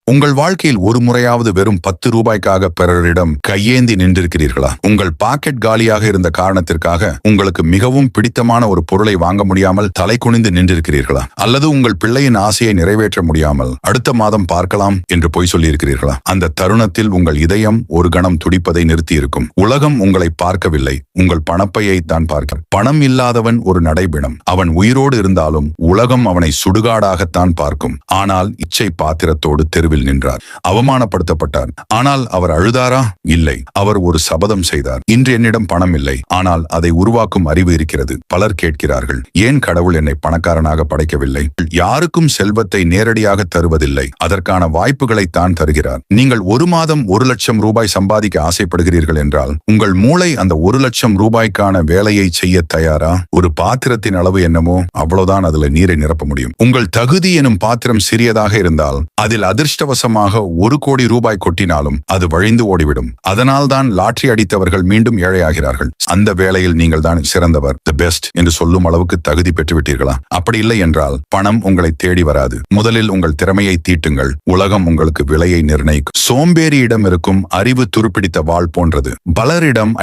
உங்கள் வாழ்க்கையில் ஒரு முறையாவது வெறும் 10 ரூபாய்க்காக பிறரிடம் கையேந்தி நின்றிருக்கிறீர்களா? உங்கள் பாக்கெட் காலியாக இருந்த காரணத்திற்காக உங்களுக்கு மிகவும் பிடித்தமான ஒரு பொருளை வாங்க முடியாமல் தலை குனிந்து நின்றிருக்கிறீர்களா? அல்லது உங்கள் பிள்ளையின் ஆசையை நிறைவேற்ற முடியாமல் அடுத்த மாதம் பார்க்கலாம் என்று பொய் சொல்லியிருக்கிறீர்களா? அந்த தருணத்தில் உங்கள் இதயம் ஒரு கணம் துடிப்பதை நிறுத்தியிருக்கும். உலகம் உங்களை பார்க்கவில்லை, உங்கள் பணப்பையை தான் பார்க்க. பணம் இல்லாதவன் ஒரு நடைபிணம். அவன் உயிரோடு இருந்தாலும் உலகம் அவனை சுடுகாடாகத்தான் பார்க்கும். ஆனால் இச்சை பாத்திரத்தோடு தெருவில் நின்றார். அவமானப்படுத்தப்பட்டார். ஆனால் அவர் அழுதாரா? இல்லை. அவர் ஒரு சபதம் செய்தார். இன்று என்னிடம் பணம் இல்லை, ஆனால் அதை உருவாக்கும் அறிவு இருக்கிறது. பலர் கேட்கிறார்கள், ஏன் கடவுள் என்னை பணக்காரனாக படைக்கவில்லை? யாருக்கும் செல்வத்தை நேரடியாக தருவதில்லை, அதற்கான வாய்ப்புகளை தான் தருகிறார். நீங்கள் ஒரு மாதம் 1 லட்சம் ரூபாய் சம்பாதிக்க ஆசைப்படுகிறீர்கள் என்றால் உங்கள் மூளை அந்த 1 லட்சம் ரூபாய்க்கான வேலையை செய்ய தயாரா? ஒரு பாத்திரத்தின் அளவு என்னமோ அவ்வளவுதான் அதுல நீரை நிரப்ப முடியும். உங்கள் தகுதி எனும் பாத்திரம் சிறியதாக இருந்தால் அதில் அதிர்ஷ்டவசமாக 1 கோடி ரூபாய் கொட்டினாலும் அது வழிந்து ஓடிவிடும். அதனால் தான் லாட்டரி அடித்தவர்கள் மீண்டும் ஏழையாகிறார்கள். அந்த வேளையில் நீங்கள் தான் சிறந்தவர், தி பெஸ்ட் என்று சொல்லும் அளவுக்கு தகுதி பெற்றுவிட்டீர்களா? அப்படி இல்லை என்றால் பணம் உங்களை தேடி வராது. முதலில் உங்கள் திறமையை தீட்டுங்கள். உலகம் உங்களுக்கு விலையை நிர்ணயிக்கும். சோம்பேறியிடம் இருக்கும் அறிவு துருப்பிடித்த வாள் போன்றது. பலரிடம்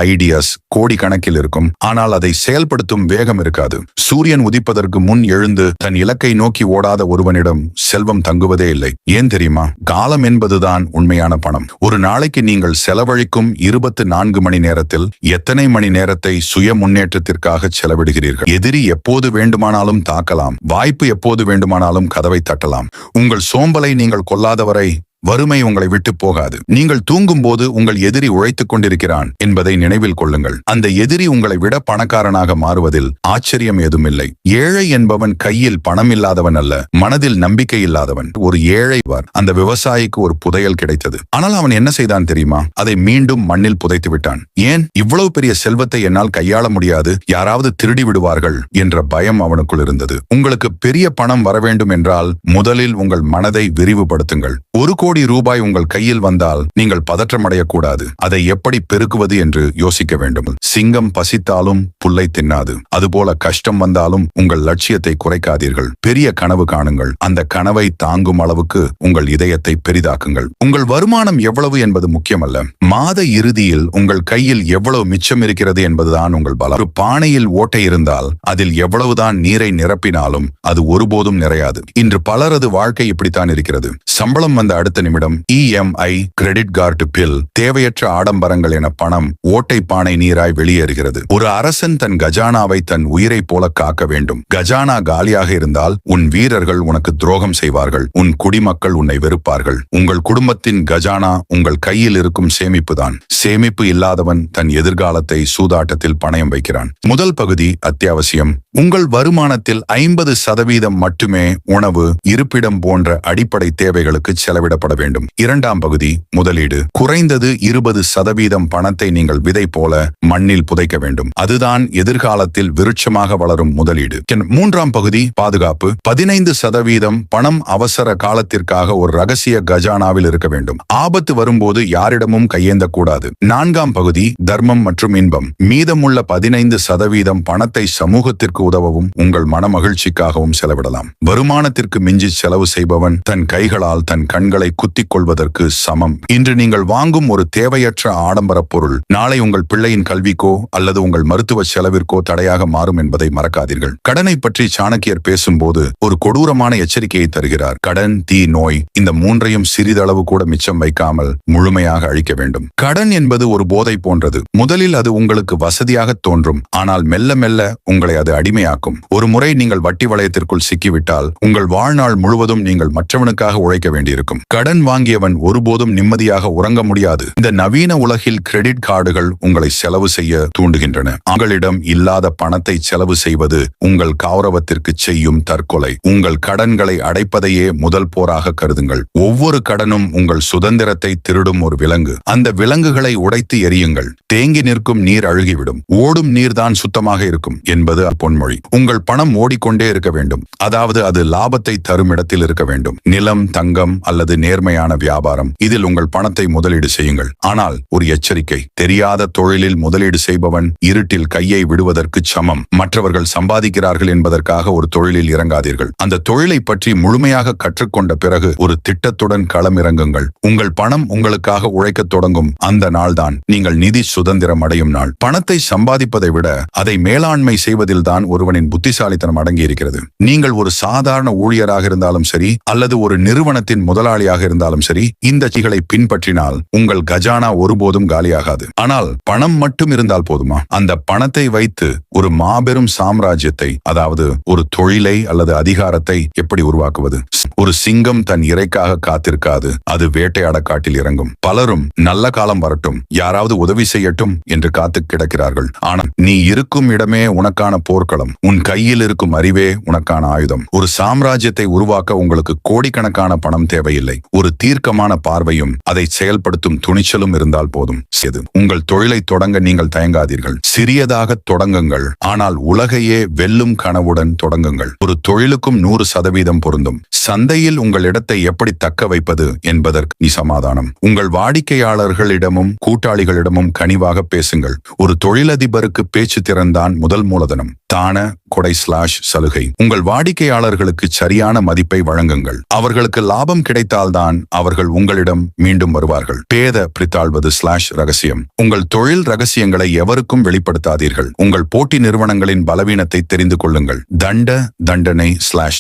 ஐடியாஸ் கோடி கணக்கில் இருக்கும், ஆனால் அதை செயல்படுத்தும் வேகம் இருக்காது. சூரியன் உதிப்பதற்கு முன் எழுந்து தன் இலக்கை நோக்கி ஓடாத ஒருவனிடம் செல்வம் தங்குவதே இல்லை. ஏன் தெரியுமா? காலம் என்பதுதான் உண்மையான பணம். ஒரு நாளைக்கு நீங்கள் செலவழிக்கும் 24 மணி நேரத்தில் எத்தனை மணி நேரத்தை சுய முன்னேற்றத்திற்காக செலவிடுகிறீர்கள்? எதிரி எப்போது வேண்டுமானாலும் தாக்கலாம், வாய்ப்பு எப்போது வேண்டுமானாலும் கதவை தட்டலாம். உங்கள் சோம்பலை நீங்கள் கொல்லாதவரை வறுமை உங்களை விட்டு போகாது. நீங்கள் தூங்கும் போது உங்கள் எதிரி உழைத்துக் கொண்டிருக்கிறான் என்பதை நினைவில் கொள்ளுங்கள். அந்த எதிரி உங்களை விட பணக்காரனாக மாறுவதில் ஆச்சரியம் ஏதுமில்லை. ஏழை என்பவன் கையில் பணம் இல்லாதவன் அல்ல, மனதில் நம்பிக்கை இல்லாதவன். ஒரு ஏழை அந்த விவசாயிக்கு ஒரு புதையல் கிடைத்தது. ஆனால் அவன் என்ன செய்தான் தெரியுமா? அதை மீண்டும் மண்ணில் புதைத்து விட்டான். ஏன்? இவ்வளவு பெரிய செல்வத்தை என்னால் கையாள முடியாது, யாராவது திருடி விடுவார்கள் என்ற பயம் அவனுக்குள் இருந்தது. உங்களுக்கு பெரிய பணம் வர வேண்டும் என்றால் முதலில் உங்கள் மனதை விரிவுபடுத்துங்கள். 1 கோடி ரூபாய் உங்கள் கையில் வந்தால் நீங்கள் பதற்றமடையக்கூடாது. அதை எப்படி பெருக்குவது என்று யோசிக்க வேண்டும். சிங்கம் பசித்தாலும் புல்லை தின்னாது. அதுபோல கஷ்டம் வந்தாலும் உங்கள் லட்சியத்தை குறைக்காதீர்கள். பெரிய கனவு காணுங்கள். அந்த கனவை தாங்கும் அளவுக்கு உங்கள் இதயத்தை பெரிதாக்குங்கள். உங்கள் வருமானம் எவ்வளவு என்பது முக்கியமல்ல, மாத இறுதியில் உங்கள் கையில் எவ்வளவு மிச்சம் இருக்கிறது என்பதுதான் உங்கள் பலம். ஒரு பானையில் ஓட்டை இருந்தால் அதில் எவ்வளவுதான் நீரை நிரப்பினாலும் அது ஒருபோதும் நிறையாது. இன்று பலரது வாழ்க்கை இப்படித்தான் இருக்கிறது. சம்பளம் வந்த அடுத்த நிமிடம் EMI, கிரெடிட் கார்டு பில், தேவையற்ற ஆடம்பரங்கள் என பணம் ஓட்டை பானை நீராய் வெளியேறுகிறது. ஒரு அரசன் தன் கஜானாவை தன் உயிரை போல காக்க வேண்டும். கஜானா காலியாக இருந்தால் உன் வீரர்கள் உனக்கு துரோகம் செய்வார்கள், உன் குடிமக்கள் உன்னை வெறுப்பார்கள். உங்கள் குடும்பத்தின் கஜானா உங்கள் கையில் இருக்கும் சேமிப்பு தான். சேமிப்பு இல்லாதவன் தன் எதிர்காலத்தை சூதாட்டத்தில் பணயம் வைக்கிறான். முதல் பகுதி அத்தியாவசியம். உங்கள் வருமானத்தில் 50% மட்டுமே உணவு, இருப்பிடம் போன்ற அடிப்படை தேவைகளுக்கு செலவிடப்பட வேண்டும். இரண்டாம் பகுதி முதலீடு. குறைந்தது 20% பணத்தை நீங்கள் விதை போல மண்ணில் புதைக்க வேண்டும். அதுதான் எதிர்காலத்தில் விருட்சமாக வளரும் முதலீடு. மூன்றாம் பகுதி பாதுகாப்பு. 15% பணம் அவசர காலத்திற்காக ஒரு ரகசிய கஜானாவில் இருக்க வேண்டும். ஆபத்து வரும்போது யாரிடமும் கையேந்தக்கூடாது. நான்காம் பகுதி தர்மம் மற்றும் இன்பம். மீதமுள்ள 15% பணத்தை சமூகத்திற்கு உதவவும் உங்கள் மன மகிழ்ச்சிக்காகவும் செலவிடலாம். வருமானத்திற்கு மிஞ்சி செலவு செய்பவன் தன் கைகளால் தன் கண்களை குத்திக் கொள்வதற்கு சமம். இன்று நீங்கள் வாங்கும் ஒரு தேவையற்ற ஆடம்பர பொருள் நாளை உங்கள் பிள்ளையின் கல்விக்கோ அல்லது உங்கள் மருத்துவ செலவிற்கோ தடையாக மாறும் என்பதை மறக்காதீர்கள். கடனை பற்றி சாணக்கியர் பேசும்போது ஒரு கொடூரமான எச்சரிக்கையை தருகிறார். கடன், தீ, நோய், இந்த மூன்றையும் சிறிதளவு கூட மிச்சம் வைக்காமல் முழுமையாக அழிக்க வேண்டும். கடன் என்பது ஒரு போதை போன்றது. முதலில் அது உங்களுக்கு வசதியாக தோன்றும், ஆனால் மெல்ல மெல்ல உங்களை அது அடிமையாக்கும். ஒரு முறை நீங்கள் வட்டி வளையத்திற்குள் சிக்கிவிட்டால் உங்கள் வாழ்நாள் முழுவதும் நீங்கள் மற்றவனுக்காக உழைக்க வேண்டியிருக்கும். கடன் வாங்கியவன் ஒருபோதும் நிம்மதியாக உறங்க முடியாது. இந்த நவீன உலகில் கிரெடிட் கார்டுகள் உங்களை செலவு செய்ய தூண்டுகின்றன. உங்களிடம் இல்லாத பணத்தை செலவு செய்வது உங்கள் கௌரவத்திற்கு செய்யும் தற்கொலை. உங்கள் கடன்களை அடைப்பதையே முதல் போராக கருதுங்கள். ஒவ்வொரு கடனும் உங்கள் சுதந்திரத்தை திருடும் ஒரு விலங்கு. அந்த விலங்குகளை உடைத்து எரியுங்கள். தேங்கி நிற்கும் நீர் அழுகிவிடும், ஓடும் நீர்தான் சுத்தமாக இருக்கும் என்பது பொன்மொழி. உங்கள் பணம் ஓடிக்கொண்டே இருக்க வேண்டும். அதாவது அது லாபத்தை தரும் இடத்தில் இருக்க வேண்டும். நிலம், தங்கம் அல்லது நேர்மையான வியாபாரம். இதில் உங்கள் பணத்தை முதலீடு செய்யுங்கள். ஆனால் ஒரு எச்சரிக்கை, தெரியாத தொழிலில் முதலீடு செய்பவன் இருட்டில் கையை விடுவதற்கு சமம். மற்றவர்கள் சம்பாதிக்கிறார்கள் என்பதற்காக ஒரு தொழிலில் இறங்காதீர்கள். அந்த தொழிலை பற்றி முழுமையாக கற்றுக்கொண்ட பிறகு ஒரு திட்டத்துடன் களமிறங்குங்கள். உங்கள் பணம் உங்களுக்காக உழைக்கத் தொடங்கும் அந்த நாள்தான் நீங்கள் நிதி சுதந்திரம் அடையும் நாள். பணத்தை சம்பாதிப்பதை விட அதை மேலாண்மை செய்வதில்தான் ஒருவனின் புத்திசாலித்தனம் அடங்கியிருக்கிறது. நீங்கள் ஒரு சாதாரண ஊழியராக இருந்தாலும் சரி அல்லது ஒரு நிறுவனத்தின் முதலாளியாக இருந்தாலும் சரி, இந்த சீகளை பின்பற்றினால் உங்கள் கஜானா ஒருபோதும் காலியாகாது. ஆனால் பணம் மட்டும் இருந்தால் போதுமா? அந்த பணத்தை வைத்து ஒரு மாபெரும் சாம்ராஜ்யத்தை, அதாவது ஒரு தொழிலை அல்லது அதிகாரத்தை எப்படி உருவாக்குவது? ஒரு சிங்கம் தன் இரைக்காக காத்திருக்காது, அது வேட்டையாட காட்டில் இறங்கும். பலரும் நல்ல காலம் வரட்டும், யாராவது உதவி செய்யட்டும் என்று காத்து கிடக்கிறார்கள். ஆனால் நீ இருக்கும் இடமே உனக்கான போர்க்களம். உன் கையில் இருக்கும் அறிவே உனக்கான ஆயுதம். ஒரு சாம்ராஜ்யத்தை உருவாக்க உங்களுக்கு கோடிக்கணக்கான பணம் தேவையில்லை. ஒரு தீர்க்கமான பார்வையும் அதை செயல்படுத்தும் துணிச்சலும் இருந்தால் போதும். உங்கள் தொழிலை தொடங்க நீங்கள் தயங்காதீர்கள். சிறியதாக தொடங்குங்கள், ஆனால் உலகையே வெல்லும் கனவுடன் தொடங்குங்கள். ஒரு தொழிலுக்கும் 100% பொருந்தும். சந்தையில் உங்கள் இடத்தை எப்படி தக்க வைப்பது என்பதற்கு நீ சமாதானம். உங்கள் வாடிக்கையாளர்களிடமும் கூட்டாளிகளிடமும் கனிவாக பேசுங்கள். ஒரு தொழிலதிபருக்கு பேச்சு திறன்தான் முதல் மூலதனம். தான கொடை சலுகை. உங்கள் வாடிக்கையாளர்களுக்கு சரியான மதிப்பை வழங்குங்கள். அவர்களுக்கு லாபம் கிடைத்தால்தான் அவர்கள் உங்களிடம் மீண்டும் வருவார்கள். பேத பிரித்தாழ்வது ரகசியம். உங்கள் தொழில் ரகசியங்களை எவருக்கும் வெளிப்படுத்தாதீர்கள். உங்கள் போட்டி நிறுவனங்களின் பலவீனத்தை தெரிந்து கொள்ளுங்கள். தண்டனை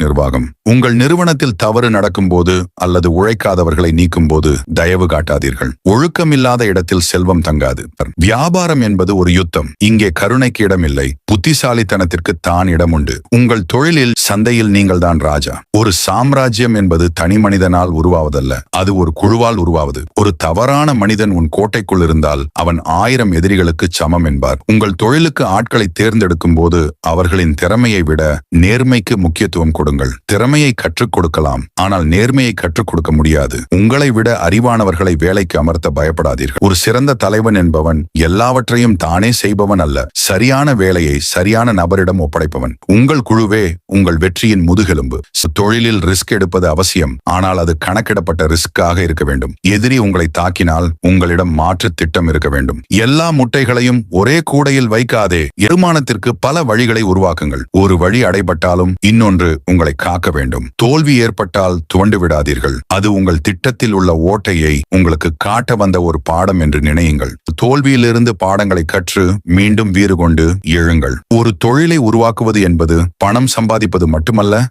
நிர்வாகம். உங்கள் நிறுவனத்தில் தவறு நடக்கும் போது அல்லது உழைக்காதவர்களை நீக்கும் போது தயவு காட்டாதீர்கள். ஒழுக்கமில்லாத இடத்தில் செல்வம் தங்காது. வியாபாரம் என்பது ஒரு யுத்தம். இங்கே கருணைக்கு இடமில்லை, புத்திசாலித்தனத்திற்கு தான் இடம் உண்டு. உங்கள் தொழிலில், சந்தையில் நீங்கள் தான் ராஜா. ஒரு சாம்ராஜ்யம் என்பது தனி மனிதனால் உருவாவதல்ல, அது ஒரு குழுவால் உருவாவது. ஒரு தவறான மனிதன் உன் கோட்டைக்குள் இருந்தால் அவன் 1000 எதிரிகளுக்கு சமம் என்பார். உங்கள் தொழிலுக்கு ஆட்களை தேர்ந்தெடுக்கும் போது அவர்களின் திறமையை விட நேர்மைக்கு முக்கியத்துவம் கொடுங்கள். திறமையை கற்றுக் கொடுக்கலாம், ஆனால் நேர்மையை கற்றுக் கொடுக்க முடியாது. உங்களை விட அறிவானவர்களை வேலைக்கு அமர்த்த பயப்படாதீர்கள். ஒரு சிறந்த தலைவன் என்பவன் எல்லாவற்றையும் தானே செய்பவன் அல்ல, சரியான வேலையை சரியான நபரிடம் ஒப்படைப்பவன். உங்கள் குழுவே உங்கள் வெற்றியின் முதுகெலும்பு. தொழிலில் ரிஸ்க் எடுப்பது அவசியம், ஆனால் அது கணக்கிடப்பட்ட ரிஸ்காக இருக்க வேண்டும். எதிரி உங்களை தாக்கினால் உங்களிடம் மாற்று திட்டம் இருக்க வேண்டும். எல்லா முட்டைகளையும் ஒரே கூடையில் வைக்காதே. வருமானத்திற்கு பல வழிகளை உருவாக்குங்கள். ஒரு வழி அடைபட்டாலும் இன்னொன்று உங்களை காக்க வேண்டும். தோல்வி ஏற்பட்டால் துவண்டு விடாதீர்கள். அது உங்கள் திட்டத்தில் உள்ள ஓட்டையை உங்களுக்கு காட்ட வந்த ஒரு பாடம் என்று நினையுங்கள். தோல்வியிலிருந்து பாடங்களை கற்று மீண்டும் வீறு கொண்டு எழுங்கள். ஒரு தொழிலை உருவாக்குவது என்பது பணம் சம்பாதிப்பது மட்டுமல்ல,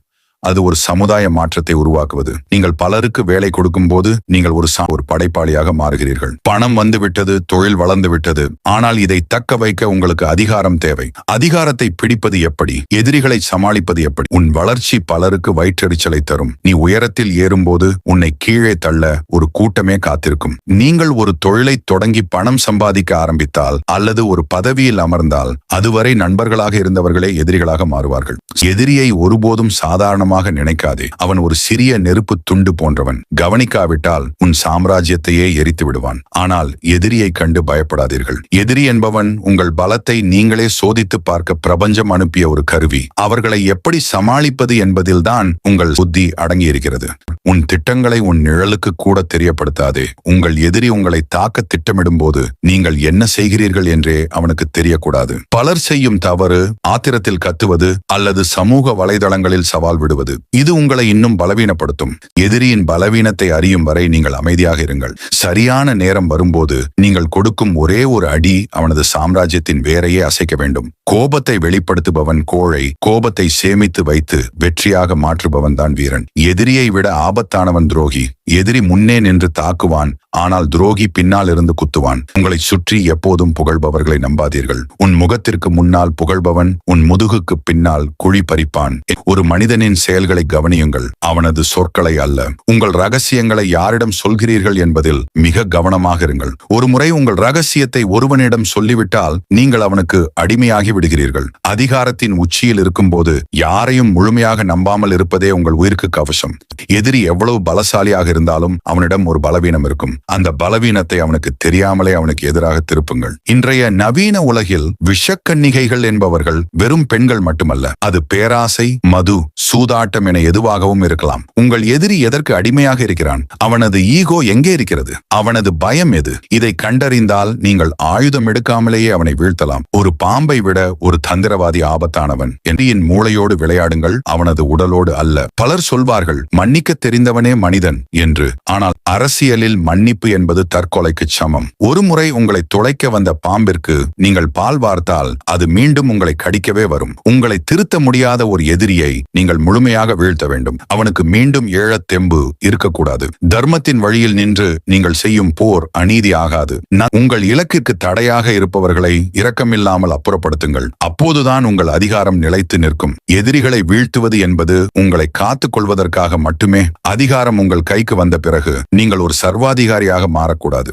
அது ஒரு சமுதாய மாற்றத்தை உருவாக்குவது. நீங்கள் பலருக்கு வேலை கொடுக்கும் போது நீங்கள் ஒரு படைப்பாளியாக மாறுகிறீர்கள். பணம் வந்துவிட்டது, தொழில் வளர்ந்து விட்டது, ஆனால் இதை தக்க வைக்க உங்களுக்கு அதிகாரம் தேவை. அதிகாரத்தை பிடிப்பது எப்படி? எதிரிகளை சமாளிப்பது எப்படி? உன் வளர்ச்சி பலருக்கு வயிற்றெரிச்சலை தரும். நீ உயரத்தில் ஏறும்போது உன்னை கீழே தள்ள ஒரு கூட்டமே காத்திருக்கும். நீங்கள் ஒரு தொழிலை தொடங்கி பணம் சம்பாதிக்க ஆரம்பித்தால் அல்லது ஒரு பதவியில் அமர்ந்தால் அதுவரை நண்பர்களாக இருந்தவர்களே எதிரிகளாக மாறுவார்கள். எதிரியை ஒருபோதும் சாதாரண நினைக்காதே. அவன் ஒரு சிறிய நெருப்பு துண்டு போன்றவன். கவனிக்காவிட்டால் உன் சாம்ராஜ்யத்தையே எரித்து விடுவான். ஆனால் எதிரியை கண்டு பயப்படாதீர்கள். எதிரி என்பவன் உங்கள் பலத்தை நீங்களே சோதித்து பார்க்க பிரபஞ்சம் அனுப்பிய ஒரு கருவி. அவர்களை எப்படி சமாளிப்பது என்பதில்தான் உங்கள் புத்தி அடங்கியிருக்கிறது. உன் திட்டங்களை உன் நிழலுக்கு கூட தெரியப்படுத்தாதே. உங்கள் எதிரி உங்களை தாக்க திட்டமிடும் போது நீங்கள் என்ன செய்கிறீர்கள் என்றே அவனுக்கு தெரியக்கூடாது. பலர் செய்யும் தவறு ஆத்திரத்தில் கத்துவது அல்லது சமூக வலைதளங்களில் சவால் விடுவது. இது உங்களை இன்னும் பலவீனப்படுத்தும். எதிரியின் பலவீனத்தை அறியும் வரை நீங்கள் அமைதியாக இருங்கள். சரியான நேரம் வரும்போது நீங்கள் கொடுக்கும் ஒரே ஒரு அடி அவனது சாம்ராஜ்யத்தின் வேரையே அசைக்க வேண்டும். கோபத்தை வெளிப்படுத்துபவன் கோழை, கோபத்தை சேமித்து வைத்து வெற்றியாக மாற்றுபவன் தான் வீரன். எதிரியை விட ஆபத்தானவன் துரோகி. எதிரி முன்னே நின்று தாக்குவான், ஆனால் துரோகி பின்னால் இருந்து குத்துவான். உங்களை சுற்றி எப்போதும் புகழ்பவர்களை நம்பாதீர்கள். உன் முகத்திற்கு முன்னால் புகழ்பவன் உன் முதுகுக்கு பின்னால் குழி பறிப்பான். ஒரு மனிதனின் செயல்களை கவனியுங்கள், அவனது சொற்களை அல்ல. உங்கள் ரகசியங்களை யாரிடம் சொல்கிறீர்கள் என்பதில் மிக கவனமாக இருங்கள். ஒரு முறை உங்கள் ரகசியத்தை ஒருவனிடம் சொல்லிவிட்டால் நீங்கள் அவனுக்கு அடிமையாகி விடுகிறீர்கள். அதிகாரத்தின் உச்சியில் இருக்கும்போது யாரையும் முழுமையாக நம்பாமல் இருப்பதே உங்கள் உயிருக்கு கவசம். எதிரி எவ்வளவு பலசாலியாக இருந்தாலும் அவனிடம் ஒரு பலவீனம் இருக்கும். அந்த பலவீனத்தை அவனுக்கு தெரியாமலே அவனுக்கு எதிராக திருப்புங்கள். இன்றைய நவீன உலகில் விஷக்கன்னிகைகள் என்பவர்கள் வெறும் பெண்கள் மட்டுமல்ல, அது பேராசை, மது, சூதாட்டம் என எதுவாகவும் இருக்கலாம். உங்கள் எதிரி எதற்கு அடிமையாக இருக்கிறான்? அவனது ஈகோ எங்கே இருக்கிறது? அவனது பயம் எது? இதை கண்டறிந்தால் நீங்கள் ஆயுதம் எடுக்காமலேயே அவனை வீழ்த்தலாம். ஒரு பாம்பை விட ஒரு தந்திரவாதி ஆபத்தானவன். என் மூளையோடு விளையாடுங்கள், அவனது உடலோடு அல்ல. பலர் சொல்வார்கள் மன்னிக்க தெரிந்தவனே மனிதன் என்று. ஆனால் அரசியலில் மன்னிப்பு என்பது தற்கொலைக்கு சமம். ஒரு முறை உங்களை துளைக்க வந்த பாம்பிற்கு நீங்கள் பால் வார்த்தால் அது மீண்டும் உங்களை கடிக்கவே வரும். உங்களை திருத்த முடியாத ஒரு எதிரியை நீங்கள் முழுமையாக வீழ்த்த வேண்டும். அவனுக்கு மீண்டும் ஏழத் தெம்பு இருக்கக்கூடாது. தர்மத்தின் வழியில் நின்று நீங்கள் செய்யும் போர் அநீதி ஆகாது. உங்கள் இலக்கிற்கு தடையாக இருப்பவர்களை இரக்கமில்லாமல் அப்புறப்படுத்துங்கள். அப்போதுதான் உங்கள் அதிகாரம் நிலைத்து நிற்கும். எதிரிகளை வீழ்த்துவது என்பது உங்களை காத்துக் கொள்வதற்காக மட்டுமே. அதிகாரம் உங்கள் கைக்கு வந்த பிறகு நீங்கள் ஒரு சர்வாதிகாரியாக மாறக்கூடாது.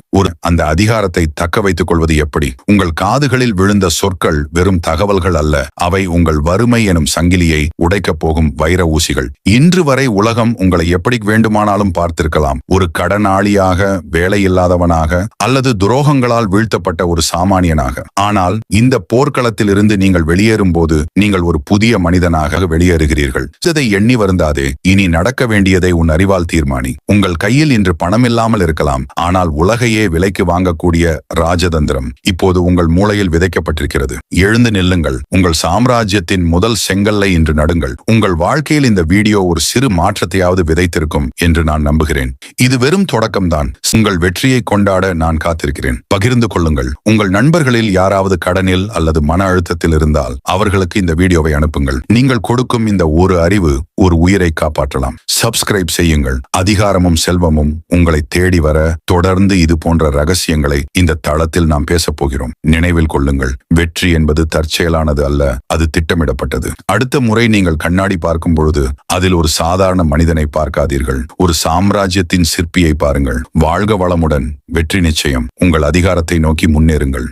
அந்த அதிகாரத்தை தக்க வைத்துக் கொள்வது எப்படி? உங்கள் காதுகளில் விழுந்த சொற்கள் வெறும் தகவல்கள் அல்ல, அவை உங்கள் வறுமை எனும் சங்கிலியை உடைக்கப் போகும் வைர ஊசிகள். இன்று வரை உலகம் உங்களை எப்படி வேண்டுமானாலும் பார்த்திருக்கலாம். ஒரு கடனாளியாக, வேலையில்லாதவனாக அல்லது துரோகங்களால் வீழ்த்தப்பட்ட ஒரு சாமானியனாக. ஆனால் இந்த போர்க்களத்தில் இருந்து நீங்கள் வெளியேறும் போது நீங்கள் ஒரு புதிய மனிதனாக வெளியேறுகிறீர்கள். இதை எண்ணி வருந்தாதே. இனி நடக்க வேண்டியதை உன் அறிவால் தீர்மானி. உங்கள் கையில் இன்று பணமில்லாமல் இருக்கலாம், ஆனால் உலகையே விலைக்கு வாங்கக்கூடிய ராஜதந்திரம் இப்போது உங்கள் மூளையில் விதைக்கப்பட்டிருக்கிறது. எழுந்து நில்லுங்கள். உங்கள் சாம்ராஜ்யத்தின் முதல் செங்கல்லை இன்று நடுங்கள். உங்கள் வாழ்க்கையில் இந்த வீடியோ ஒரு சிறு மாற்றத்தையாவது விதைத்திருக்கும் என்று நான் நம்புகிறேன். இது வெறும் தொடக்கம்தான். உங்கள் வெற்றியை கொண்டாட நான் காத்திருக்கிறேன். பகிர்ந்து கொள்ளுங்கள். உங்கள் நண்பர்களில் யாராவது கடனில் அல்லது மன அழுத்தத்தில் இருந்தால் அவர்களுக்கு இந்த வீடியோவை அனுப்புங்கள். நீங்கள் கொடுக்கும் இந்த ஒரு அறிவு ஒரு உயிரை காப்பாற்றலாம். சப்ஸ்கிரைப் செய்யுங்கள். அதிகாரமும் செல்வமும் உங்களை தேடி வர தொடர்ந்து இது போன்ற ரகசியங்களை இந்த தளத்தில் நாம் பேசப் போகிறோம். நினைவில் கொள்ளுங்கள், வெற்றி என்பது தற்செயலானது அல்ல, அது திட்டமிடப்பட்டது. அடுத்த முறை நீங்கள் கண்ணாடி பார்க்கும் பொழுது அதில் ஒரு சாதாரண மனிதனை பார்க்காதீர்கள், ஒரு சாம்ராஜ்யத்தின் சிற்பியை பாருங்கள். வாழ்க வளமுடன். வெற்றி நிச்சயம். உங்கள் அதிகாரத்தை நோக்கி முன்னேறுங்கள்.